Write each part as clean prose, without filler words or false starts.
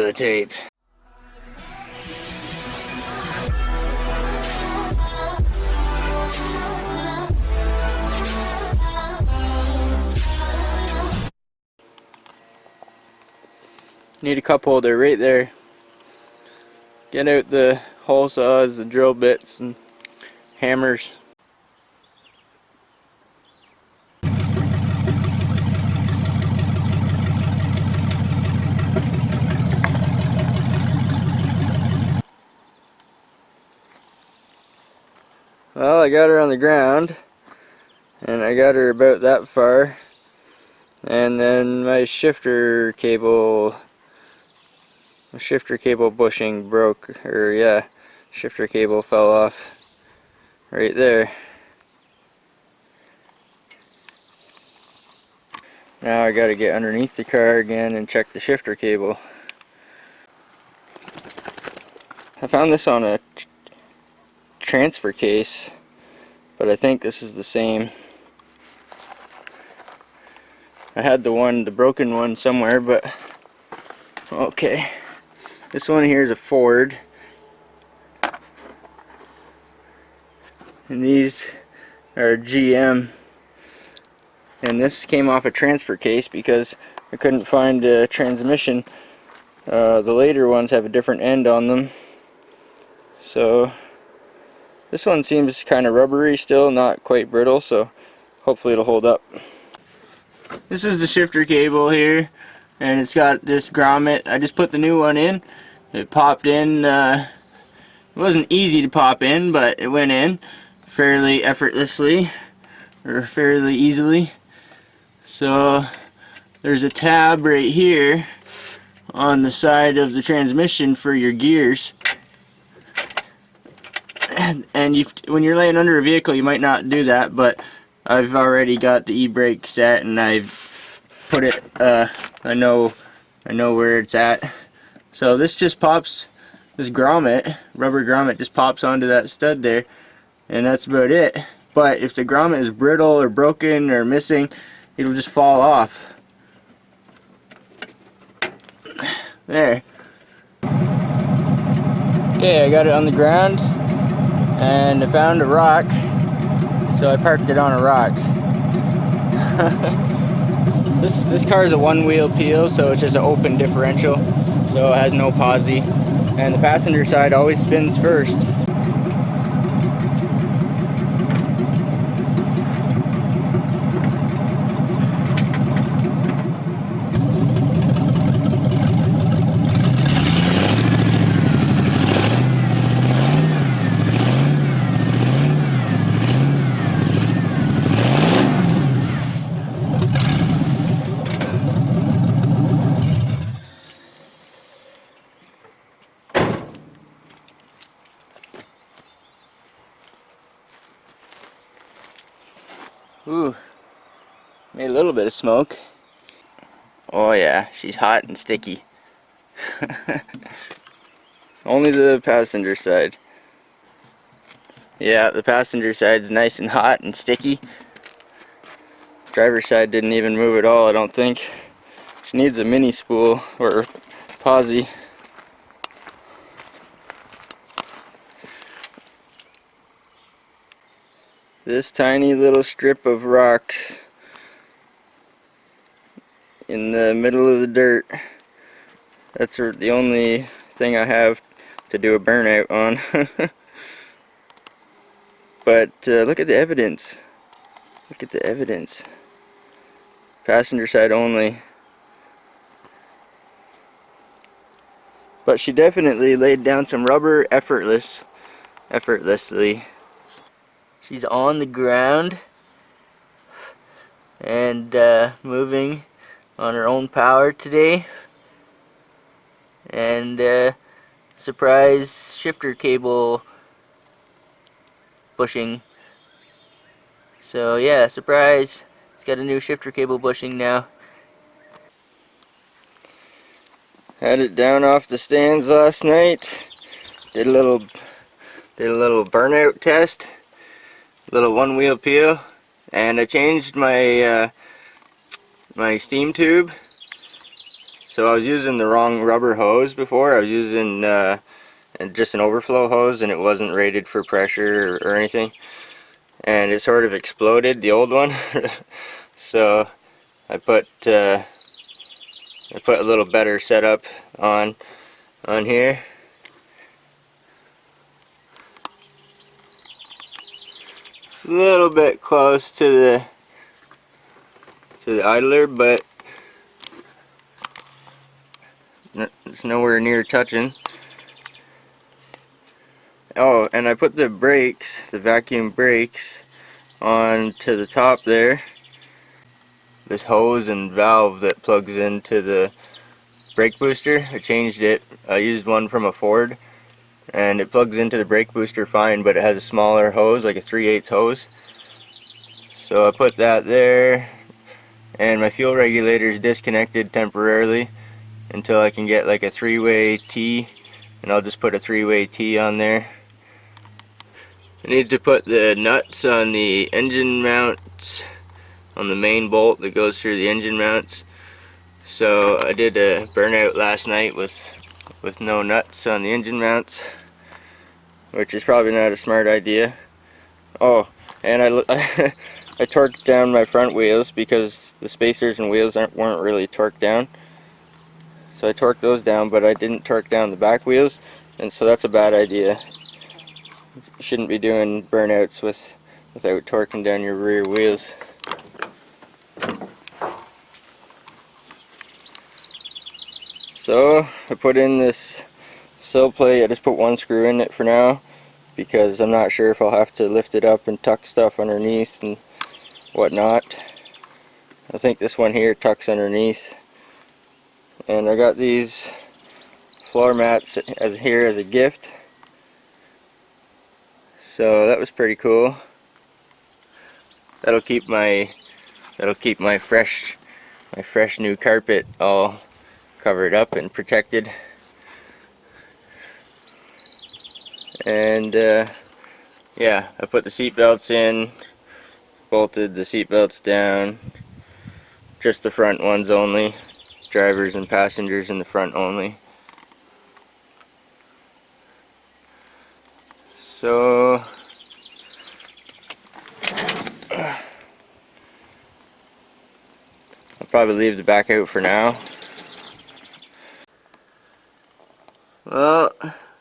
the tape. Need a cup holder right there. Get out the hole saws, the drill bits, and hammers. Well, I got her on the ground, and I got her about that far, and then my shifter cable bushing broke, or yeah, shifter cable fell off right there. Now I gotta get underneath the car again and check the shifter cable. I found this on a transfer case, but I think this is the same. I had the broken one somewhere, but okay. This one here is a Ford, and these are GM, and this came off a transfer case because I couldn't find a transmission. The later ones have a different end on them, so this one seems kind of rubbery still, not quite brittle, so hopefully it'll hold up. This is the shifter cable here, and it's got this grommet. I just put the new one in. It popped in. It wasn't easy to pop in, but it went in fairly effortlessly, or fairly easily. So there's a tab right here on the side of the transmission for your gears. And when you're laying under a vehicle, you might not do that, but I've already got the e-brake set, and I've put it, I know where it's at. So this just pops, this grommet, rubber grommet, just pops onto that stud there, and that's about it. But if the grommet is brittle or broken or missing, it'll just fall off. There. Okay, I got it on the ground, and I found a rock, so I parked it on a rock. This car is a one-wheel peel, so it's just an open differential, so it has no posi, and the passenger side always spins first. Ooh, made a little bit of smoke. Oh yeah, she's hot and sticky. Only the passenger side. Yeah, the passenger side's nice and hot and sticky. Driver's side didn't even move at all, I don't think. She needs a mini spool or posi. This tiny little strip of rock in the middle of the dirt, that's the only thing I have to do a burnout on. But look at the evidence. Look at the evidence. Passenger side only. But she definitely laid down some rubber effortlessly. She's on the ground and moving on her own power today. And surprise shifter cable bushing. So yeah, surprise. It's got a new shifter cable bushing now. Had it down off the stands last night. Did a little burnout test. Little one-wheel peel, and I changed my my steam tube, So I was using the wrong rubber hose before. I was using just an overflow hose, and it wasn't rated for pressure or anything, and it sort of exploded, the old one. So I put a little better setup on here. A little bit close to the idler, but it's nowhere near touching. Oh, and I put the brakes, the vacuum brakes, on to the top there. This hose and valve that plugs into the brake booster, I changed it. I used one from a Ford, and it plugs into the brake booster fine, but it has a smaller hose, like a 3/8 hose. So I put that there, and my fuel regulator is disconnected temporarily until I can get like a 3-way T, and I'll just put a 3-way T on there. I need to put the nuts on the engine mounts, on the main bolt that goes through the engine mounts. So I did a burnout last night with no nuts on the engine mounts, which is probably not a smart idea. Oh, and I torqued down my front wheels because the spacers and wheels weren't really torqued down. So I torqued those down, but I didn't torque down the back wheels, and so that's a bad idea. You shouldn't be doing burnouts without torquing down your rear wheels. So I put in this sill plate. I just put one screw in it for now because I'm not sure if I'll have to lift it up and tuck stuff underneath and whatnot. I think this one here tucks underneath. And I got these floor mats here as a gift. So that was pretty cool. That'll keep my fresh new carpet all covered up and protected. And yeah, I put the seat belts in, bolted the seat belts down, just the front ones only, drivers and passengers in the front only. So I'll probably leave the back out for now. Well,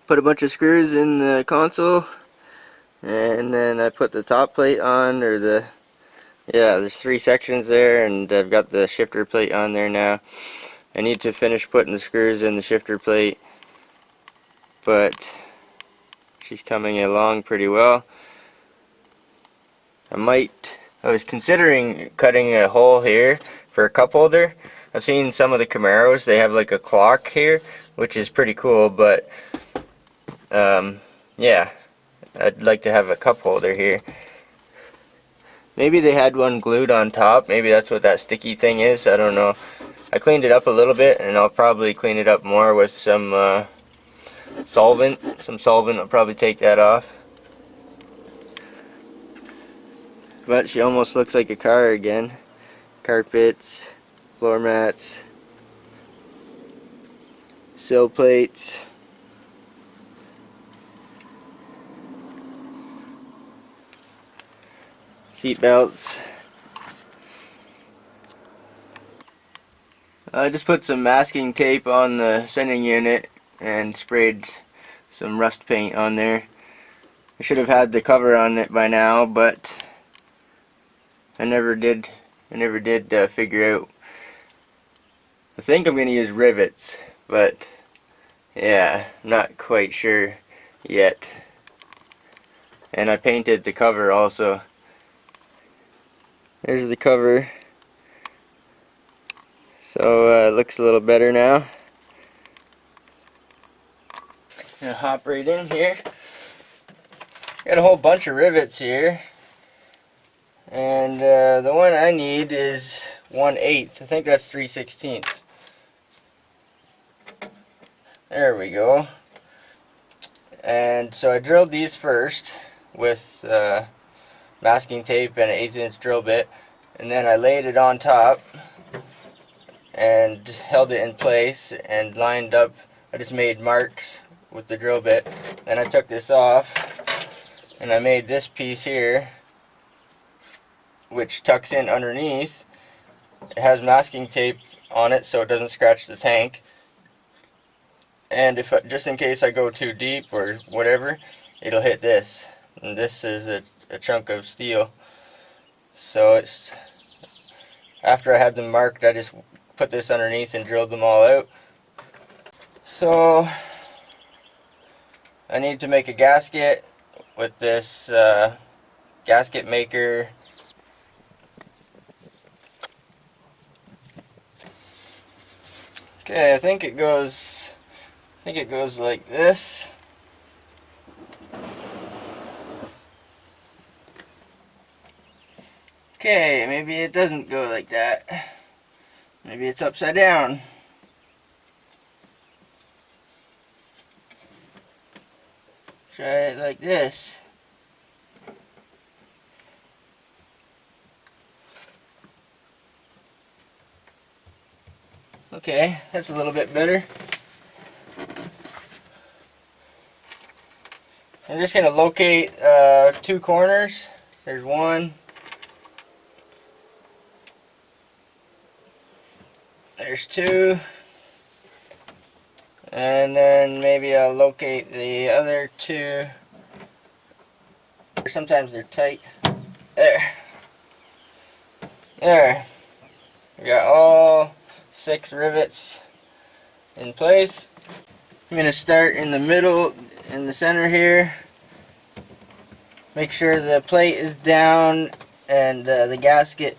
put a bunch of screws in the console, and then I put the top plate on, or there's 3 sections there, and I've got the shifter plate on there now. I need to finish putting the screws in the shifter plate, but she's coming along pretty well. I was considering cutting a hole here for a cup holder. I've seen some of the Camaros, they have like a clock here, which is pretty cool, but yeah, I'd like to have a cup holder here. Maybe they had one glued on top, maybe that's what that sticky thing is, I don't know. I cleaned it up a little bit, and I'll probably clean it up more with some solvent. I'll probably take that off. But she almost looks like a car again. Carpets, floor mats, sill plates, seat belts. I just put some masking tape on the sending unit and sprayed some rust paint on there. I should have had the cover on it by now, but I never did figure out. I think I'm going to use rivets, but yeah, not quite sure yet. And I painted the cover also. There's the cover. So it looks a little better now. Gonna hop right in here. Got a whole bunch of rivets here. And the one I need is 1/8. I think that's 3/16. There we go. And so I drilled these first with masking tape and an 1/8" drill bit, and then I laid it on top, and held it in place and lined up. I just made marks with the drill bit. Then I took this off and I made this piece here, which tucks in underneath. It has masking tape on it so it doesn't scratch the tank. And if just in case I go too deep or whatever, it'll hit this. And this is a chunk of steel. So it's, after I had them marked, I just put this underneath and drilled them all out. So I need to make a gasket with this gasket maker. Okay, I think it goes like this. Okay, maybe it doesn't go like that. Maybe it's upside down. Try it like this. Okay, that's a little bit better. I'm just going to locate two corners. There's one. There's two. And then maybe I'll locate the other two. Sometimes they're tight. There. There. We got all 6 rivets in place. I'm going to start in the middle, in the center here. Make sure the plate is down and the gasket,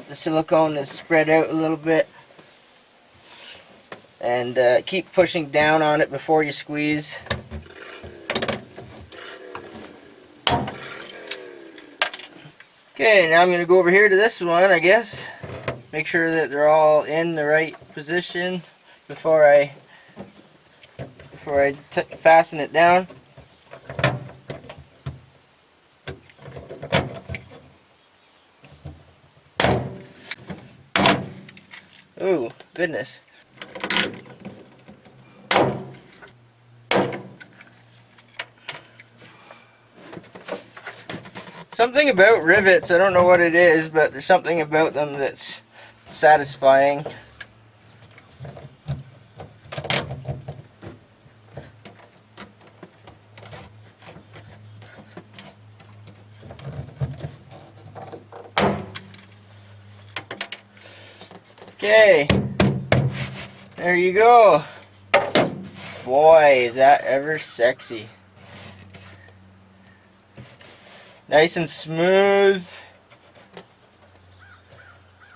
the silicone is spread out a little bit. And keep pushing down on it before you squeeze. Okay, now I'm going to go over here to this one, I guess. Make sure that they're all in the right position before I fasten it down. Ooh, goodness. Something about rivets, I don't know what it is, but there's something about them that's satisfying. Okay, there you go. Boy, is that ever sexy. Nice and smooth.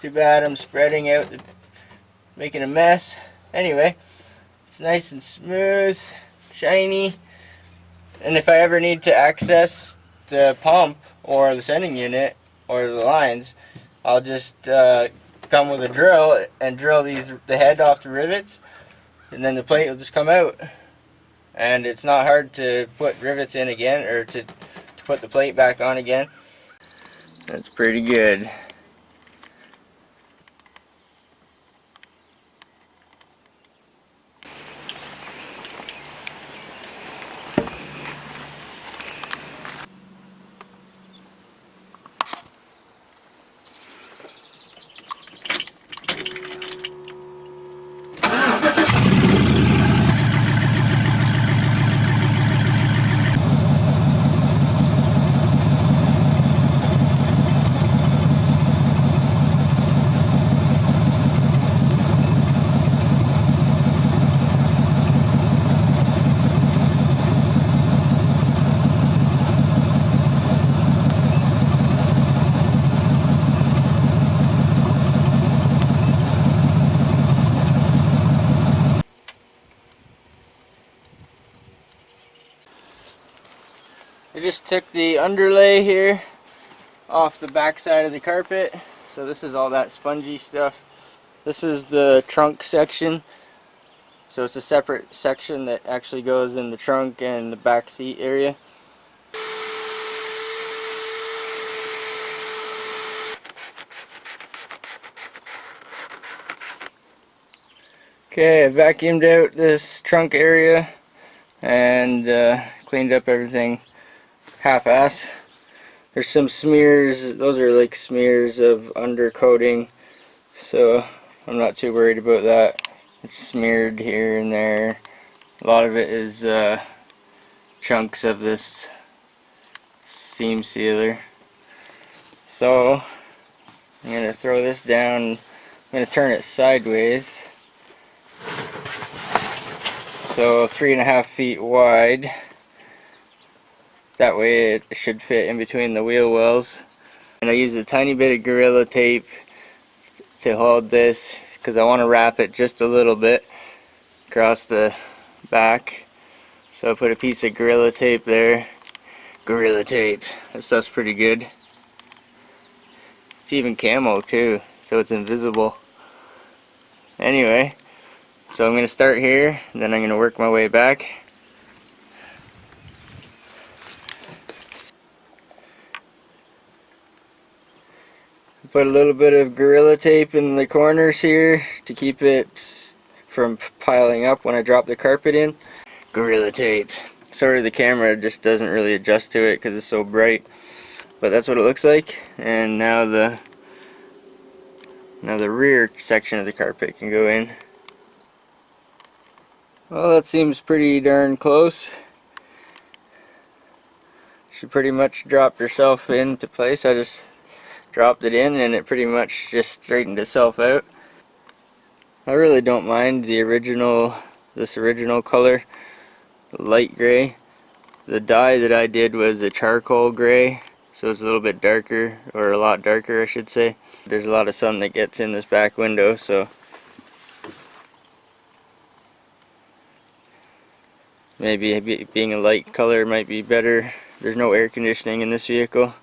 Too bad I'm spreading out, making a mess. Anyway, it's nice and smooth, shiny. And if I ever need to access the pump or the sending unit or the lines, I'll just come with a drill and drill the head off the rivets, and then the plate will just come out. And it's not hard to put rivets in again, or to put the plate back on again. That's pretty good. I just took the underlay here off the back side of the carpet. So this is all that spongy stuff. This is the trunk section. So it's a separate section that actually goes in the trunk and the back seat area. Okay, I vacuumed out this trunk area and cleaned up everything half-ass. There's some smears, those are like smears of undercoating, so I'm not too worried about that. It's smeared here and there. A lot of it is chunks of this seam sealer. So I'm going to throw this down. I'm going to turn it sideways. So 3.5 feet wide. That way it should fit in between the wheel wells. And I use a tiny bit of Gorilla Tape to hold this because I want to wrap it just a little bit across the back. So I put a piece of Gorilla Tape there. Gorilla Tape. That stuff's pretty good. It's even camo too, so it's invisible. Anyway, so I'm going to start here, and then I'm going to work my way back. Put a little bit of Gorilla Tape in the corners here to keep it from piling up when I drop the carpet in. Gorilla Tape. Sorry, the camera just doesn't really adjust to it because it's so bright, but that's what it looks like. And now the rear section of the carpet can go in. Well, that seems pretty darn close. She pretty much dropped herself into place. I just dropped it in and it pretty much just straightened itself out. I really don't mind the this original color, light gray. The dye that I did was a charcoal gray, so it's a little bit darker, or a lot darker I should say. There's a lot of sun that gets in this back window, so maybe being a light color might be better. There's no air conditioning in this vehicle.